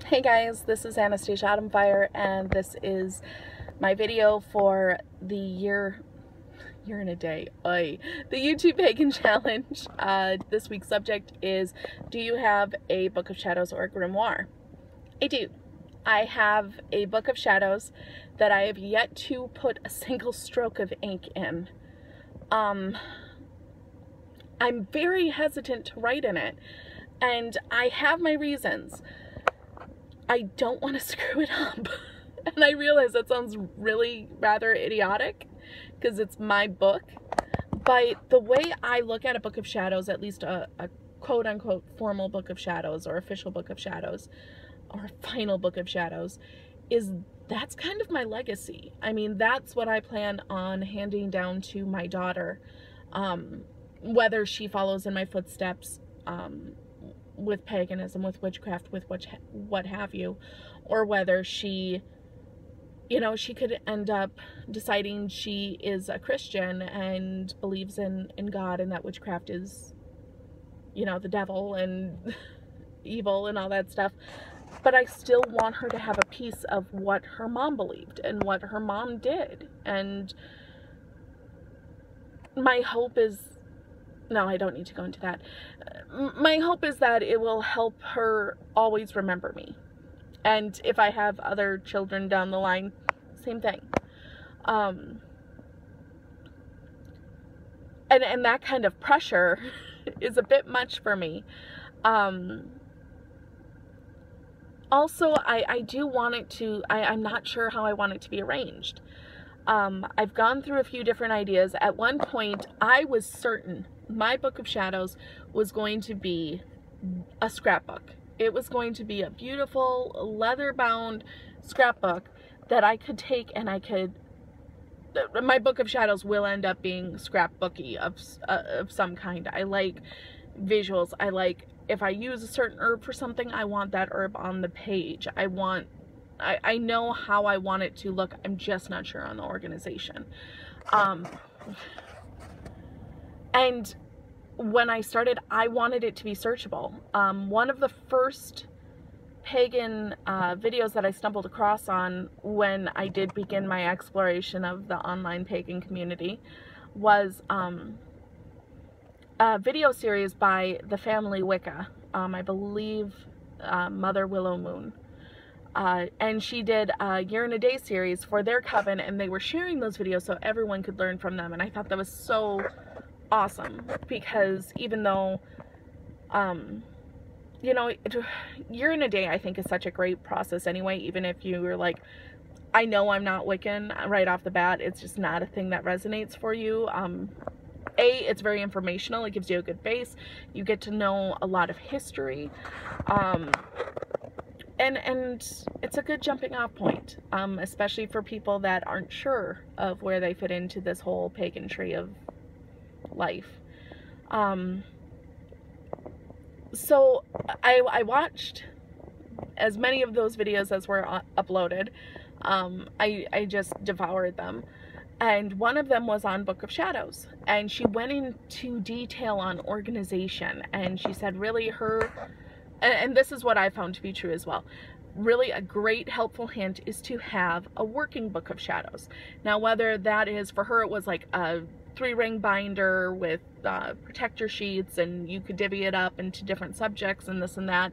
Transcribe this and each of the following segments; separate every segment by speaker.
Speaker 1: Hey guys, this is Anastasia Autumnfire, and this is my video for the year in a day, the YouTube Pagan Challenge. This week's subject is, do you have a Book of Shadows or a grimoire? I do. I have a Book of Shadows that I have yet to put a single stroke of ink in. I'm very hesitant to write in it, and I have my reasons. I don't want to screw it up. And I realize that sounds really rather idiotic because it's my book. But the way I look at a Book of Shadows, at least a quote-unquote formal Book of Shadows or official Book of Shadows or a final Book of Shadows, is that's kind of my legacy. I mean, that's what I plan on handing down to my daughter, whether she follows in my footsteps, with paganism, with witchcraft, with what have you, or whether she, she could end up deciding she is a Christian and believes in God, and that witchcraft is, the devil and evil and all that stuff. But I still want her to have a piece of what her mom believed and what her mom did. And my hope is, no, I don't need to go into that. My hope is that it will help her always remember me. And if I have other children down the line, same thing. And that kind of pressure is a bit much for me. Also, I do want it to, I'm not sure how I want it to be arranged. I've gone through a few different ideas. At one point, I was certain my Book of Shadows was going to be a scrapbook. It was going to be a beautiful leather-bound scrapbook that I could take and my Book of Shadows will end up being scrapbooky of some kind. I like visuals. I like, if I use a certain herb for something, I want that herb on the page. I know how I want it to look. I'm just not sure on the organization. And when I started, I wanted it to be searchable. One of the first pagan videos that I stumbled across on when I did begin my exploration of the online pagan community was a video series by the family Wicca. I believe Mother Willow Moon. And she did a year and a day series for their coven, and they were sharing those videos so everyone could learn from them. And I thought that was so awesome, because even though, year and a day I think is such a great process anyway, even if you were like, I know I'm not Wiccan right off the bat, it's just not a thing that resonates for you. It's very informational. It gives you a good base. You get to know a lot of history. And it's a good jumping off point, especially for people that aren't sure of where they fit into this whole pagan tree of life. So I watched as many of those videos as were uploaded. I just devoured them. And one of them was on Book of Shadows, and she went into detail on organization, and she said really and this is what I found to be true as well, really a great helpful hint is to have a working Book of Shadows. Now, whether that is, for her it was like a 3-ring binder with protector sheets, and you could divvy it up into different subjects and this and that.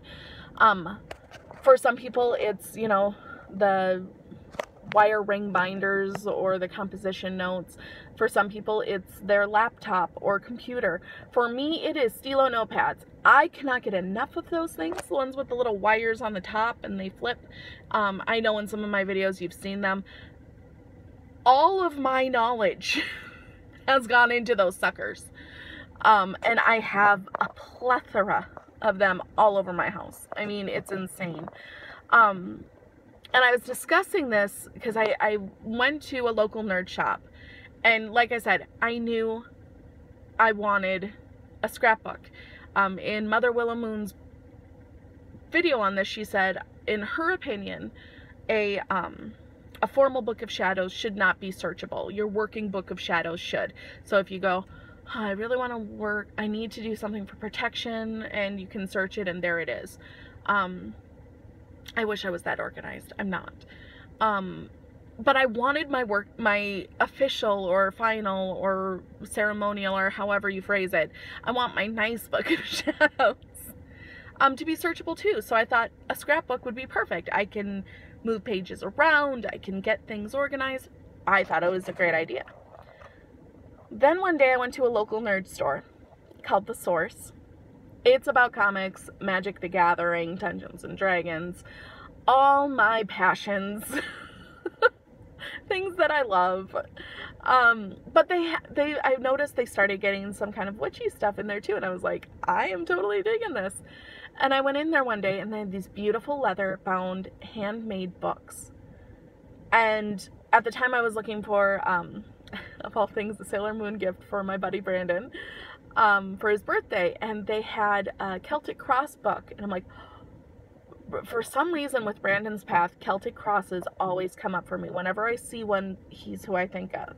Speaker 1: For some people it's, the wire ring binders or the composition notes. For some people it's their laptop or computer. For me it is Stilo notepads. I cannot get enough of those things, the ones with the little wires on the top and they flip. I know in some of my videos you've seen them. All of my knowledge has gone into those suckers, and I have a plethora of them all over my house. I mean, it's insane. And I was discussing this because I went to a local nerd shop, and like I said, I knew I wanted a scrapbook. In Mother Willow Moon's video on this, she said, in her opinion, a formal Book of Shadows should not be searchable. Your working Book of Shadows should. So if you go, oh, I really want to work, I need to do something for protection, and you can search it and there it is. I wish I was that organized. I'm not. But I wanted my work, my official or final or ceremonial or however you phrase it, I want my nice book of shadows to be searchable too. So I thought a scrapbook would be perfect. I can move pages around, I can get things organized. I thought it was a great idea. Then one day I went to a local nerd store called The Source. It's about comics, Magic the Gathering, Dungeons and Dragons, all my passions. Things that I love. But I noticed they started getting some kind of witchy stuff in there too, and I was like, I am totally digging this. And I went in there one day and they had these beautiful leather bound handmade books. And at the time I was looking for, of all things, the Sailor Moon gift for my buddy Brandon, for his birthday, and they had a Celtic Cross book, and I'm like, for some reason with Brandon's path, Celtic crosses always come up for me. Whenever I see one, he's who I think of.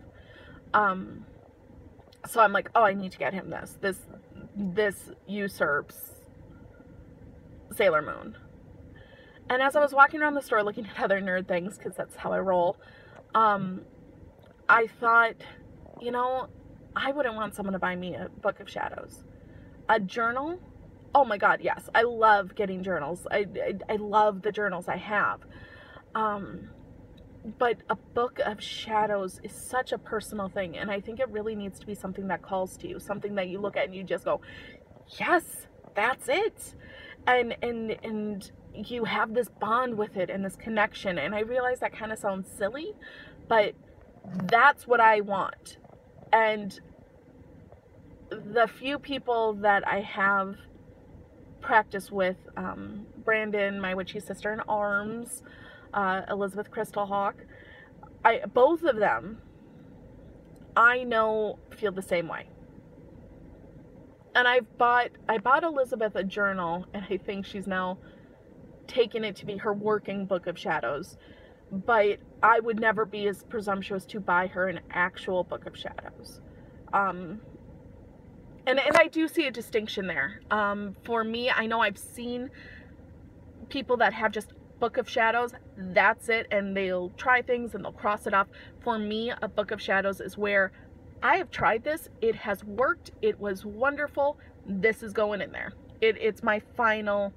Speaker 1: So I'm like, oh, I need to get him this. This usurps Sailor Moon. And as I was walking around the store looking at other nerd things, because that's how I roll, I thought, you know, I wouldn't want someone to buy me a book of shadows. A journal? Oh my God, yes. I love getting journals. I love the journals I have. But a book of shadows is such a personal thing, and I think it really needs to be something that calls to you, something that you look at and you just go, yes, that's it. And you have this bond with it and this connection. And I realize that kind of sounds silly, but that's what I want. And the few people that I have practice with, Brandon, my witchy sister in arms, Elizabeth Crystalhawk, both of them, I know feel the same way. And I bought Elizabeth a journal, and I think she's now taken it to be her working book of shadows. But I would never be as presumptuous to buy her an actual book of shadows. And I do see a distinction there. For me, I know I've seen people that have just book of shadows, that's it, and they'll try things and they'll cross it off. For me, a book of shadows is where I have tried this, it has worked, it was wonderful, this is going in there. It's my final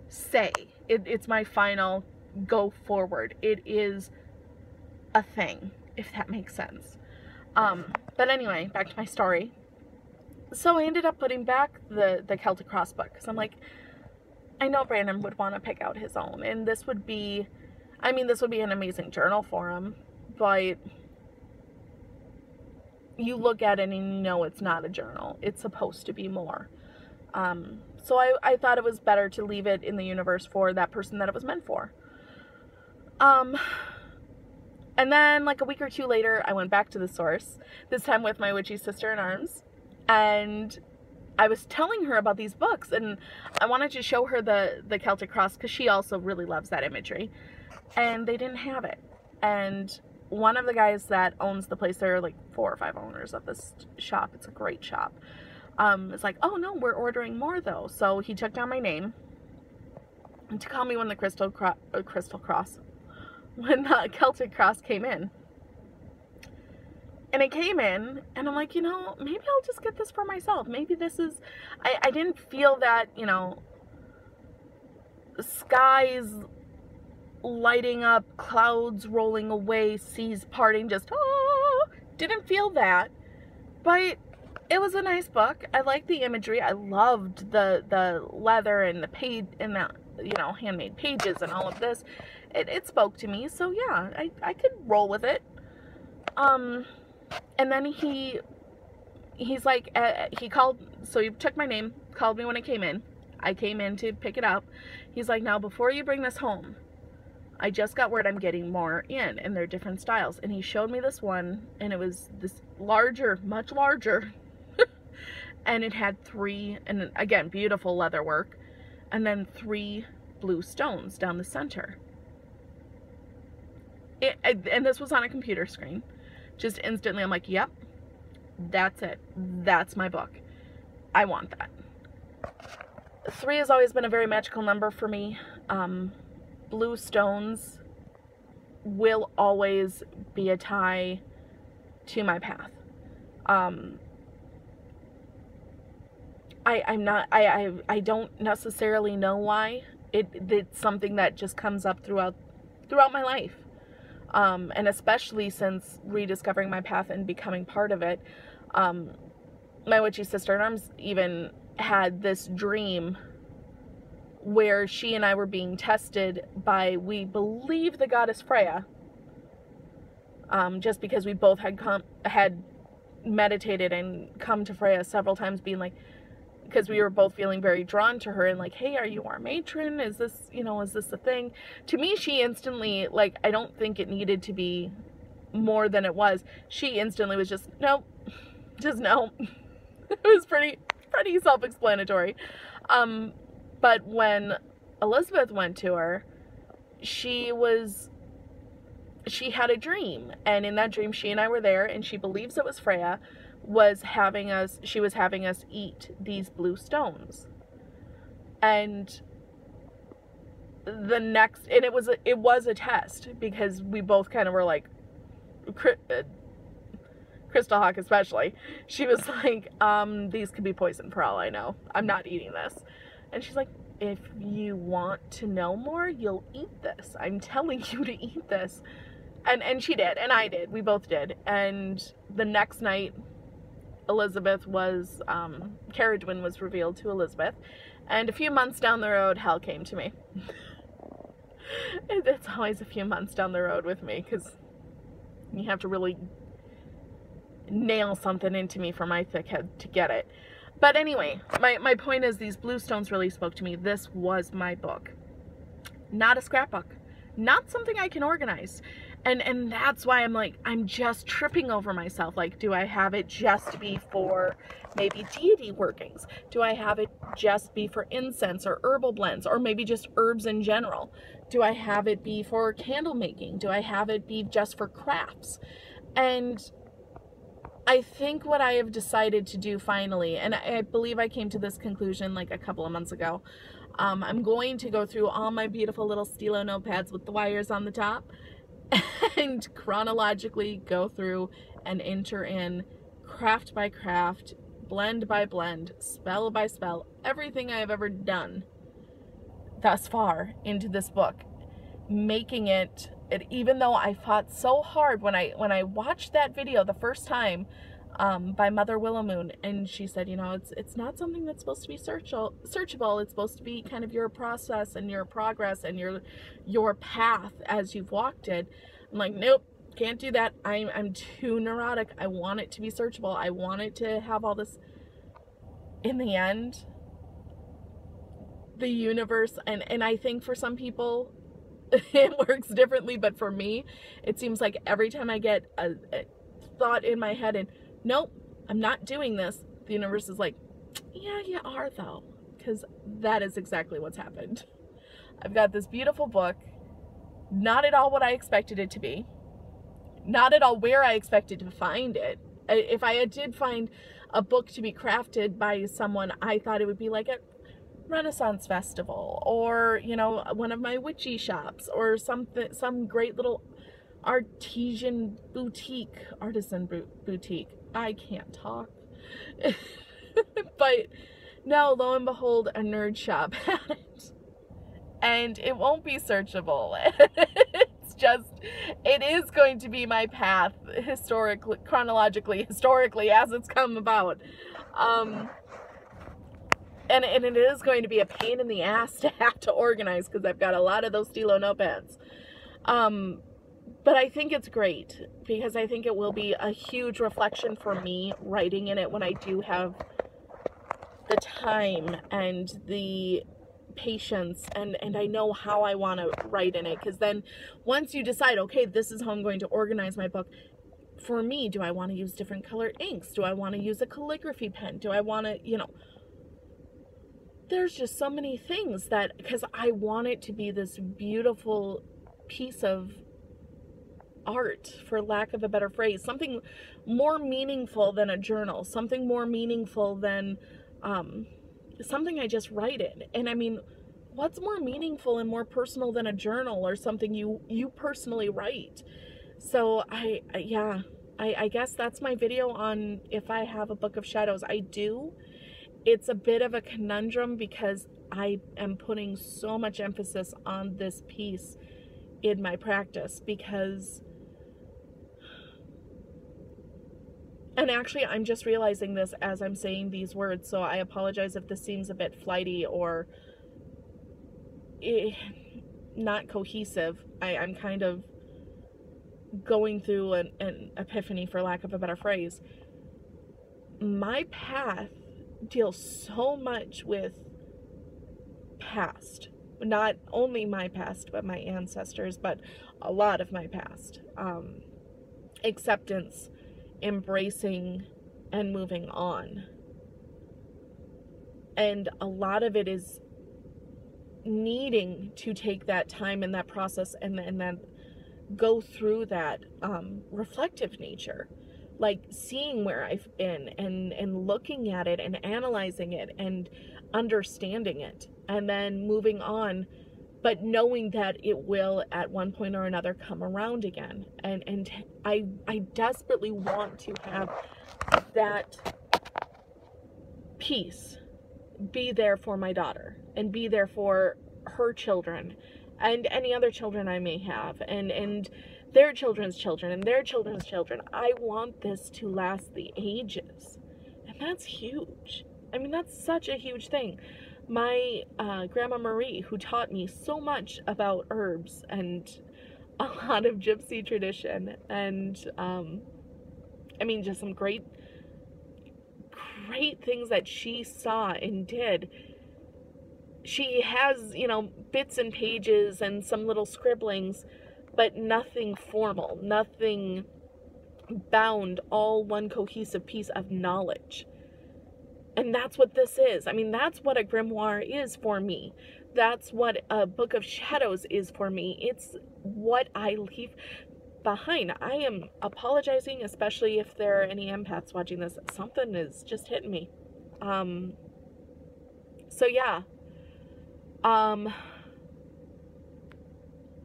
Speaker 1: say. It's my final go forward. It is a thing, if that makes sense. But anyway, back to my story. So I ended up putting back the Celtic Cross book, because I'm like, I know Brandon would want to pick out his own, and this would be, I mean, this would be an amazing journal for him, but you look at it and you know it's not a journal. It's supposed to be more. So I thought it was better to leave it in the universe for that person that it was meant for. And then like a week or two later, I went back to the Source, this time with my witchy sister in arms, and I was telling her about these books, and I wanted to show her the Celtic Cross, because she also really loves that imagery, and they didn't have it. And one of the guys that owns the place, there are like 4 or 5 owners of this shop, it's a great shop, it's like, oh no, we're ordering more though. So he took down my name to call me when the when the Celtic Cross came in. And it came in, and I'm like, you know, maybe I'll just get this for myself. Maybe this is, I didn't feel that, you know, skies lighting up, clouds rolling away, seas parting, just, oh, didn't feel that. But it was a nice book. I liked the imagery. I loved the leather and the page and the, you know, handmade pages and all of this. It spoke to me, so yeah, I could roll with it. And then he's like, he called, so he took my name, called me when I came in. I came in to pick it up. He's like, now before you bring this home, I just got word I'm getting more in, and they're different styles. And he showed me this one, and it was this larger, much larger, and it had 3, and again, beautiful leather work, and then 3 blue stones down the center. And this was on a computer screen. Just instantly, I'm like, yep, that's it. That's my book. I want that. 3 has always been a very magical number for me. blue stones will always be a tie to my path. I don't necessarily know why. It's something that just comes up throughout my life. And especially since rediscovering my path and becoming part of it. My witchy sister-in-arms even had this dream where she and I were being tested by, we believe, the goddess Freya. Just because we both had meditated and come to Freya several times, being like, because we were both feeling very drawn to her and like, hey, are you our matron? Is this, you know, is this a thing? To me, she instantly, like, I don't think it needed to be more than it was. She instantly was just, nope, just no. It was pretty self-explanatory. But when Elizabeth went to her, she had a dream, and in that dream she and I were there, and she believes it was Freya she was having us eat these blue stones. And it was a test, because we both kind of were like, Crystal Hawk especially, she was like, these could be poison for all I know. I'm not eating this. And she's like, if you want to know more, you'll eat this. I'm telling you to eat this. And she did, and I did. We both did. And the next night, Caradwyn was revealed to Elizabeth. And a few months down the road, hell came to me. It's always a few months down the road with me, because you have to really nail something into me for my thick head to get it. But anyway, my point is, these blue stones really spoke to me. This was my book. Not a scrapbook. Not something I can organize. And that's why I'm like, I'm just tripping over myself. Like, do I have it just be for maybe deity workings? Do I have it just be for incense or herbal blends, or maybe just herbs in general? Do I have it be for candle making? Do I have it be just for crafts? And I think what I have decided to do finally, and I believe I came to this conclusion like a couple of months ago, I'm going to go through all my beautiful little stilo notepads with the wires on the top and chronologically go through and enter in craft by craft, blend by blend, spell by spell, everything I have ever done thus far into this book, making it, even though I fought so hard when I watched that video the first time by Mother Willowmoon, and she said, you know, it's not something that's supposed to be searchable. It's supposed to be kind of your process and your progress and your path as you've walked it. I'm like, nope, can't do that. I'm too neurotic. I want it to be searchable. I want it to have all this. In the end, the universe, and I think for some people it works differently, but for me, it seems like every time I get a thought in my head and nope, I'm not doing this, the universe is like, yeah, you are though, because that is exactly what's happened. I've got this beautiful book, not at all what I expected it to be, not at all where I expected to find it. If I did find a book to be crafted by someone, I thought it would be like a Renaissance festival, or, you know, one of my witchy shops, or something, some great little artisan boutique. I can't talk. But no, lo and behold, a nerd shop had it. And it won't be searchable. It's just, it is going to be my path, chronologically, historically, as it's come about. And it is going to be a pain in the ass to have to organize, because I've got a lot of those stilo notepads. But I think it's great, because I think it will be a huge reflection for me writing in it when I do have the time and the patience, and I know how I want to write in it. Because then once you decide, okay, this is how I'm going to organize my book, for me, do I want to use different colored inks? Do I want to use a calligraphy pen? Do I want to, you know, there's just so many things that, because I want it to be this beautiful piece of art, for lack of a better phrase, something more meaningful than a journal, something more meaningful than something I just write in. And I mean, what's more meaningful and more personal than a journal or something you personally write? So yeah, I guess that's my video on if I have a book of shadows. I do. It's a bit of a conundrum because I am putting so much emphasis on this piece in my practice because, and actually I'm just realizing this as I'm saying these words, so I apologize if this seems a bit flighty or not cohesive. I'm kind of going through an epiphany, for lack of a better phrase. My path deals so much with past, not only my past but my ancestors, but a lot of my past. Acceptance, embracing, and moving on. And a lot of it is needing to take that time and that process and then go through that reflective nature, like seeing where I've been and looking at it and analyzing it and understanding it and then moving on, but knowing that it will at one point or another come around again. And I desperately want to have that peace be there for my daughter and be there for her children and any other children I may have, and their children's children and their children's children. I want this to last the ages, and that's huge. I mean, that's such a huge thing. My Grandma Marie, who taught me so much about herbs and a lot of gypsy tradition, and I mean, just some great things that she saw and did. She has, you know, bits and pages and some little scribblings, but nothing formal, nothing bound, all one cohesive piece of knowledge. And that's what this is. I mean, that's what a grimoire is for me. That's what a book of shadows is for me. It's what I leave behind. I am apologizing, especially if there are any empaths watching this. Something is just hitting me. So yeah.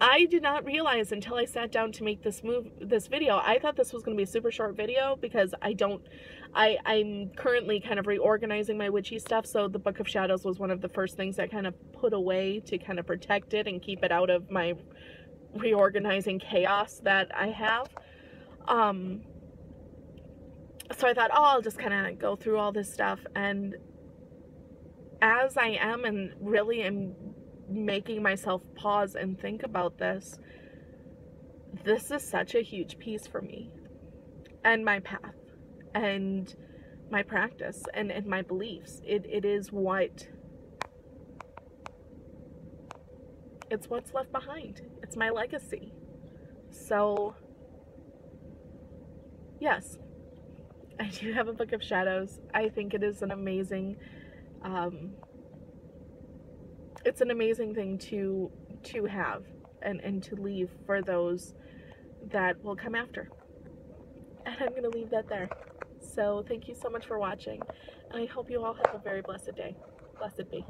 Speaker 1: I did not realize until I sat down to make this video. I thought this was going to be a super short video because I'm currently kind of reorganizing my witchy stuff, so the Book of Shadows was one of the first things I kind of put away to kind of protect it and keep it out of my reorganizing chaos that I have. So I thought, oh, I'll just kind of go through all this stuff, and as I am and really am making myself pause and think about this, this is such a huge piece for me and my path and my practice and my beliefs. It is it's what's left behind. It's my legacy. So yes, I do have a Book of Shadows. I think it is an amazing it's an amazing thing to have and to leave for those that will come after. And I'm going to leave that there. So thank you so much for watching, and I hope you all have a very blessed day. Blessed be.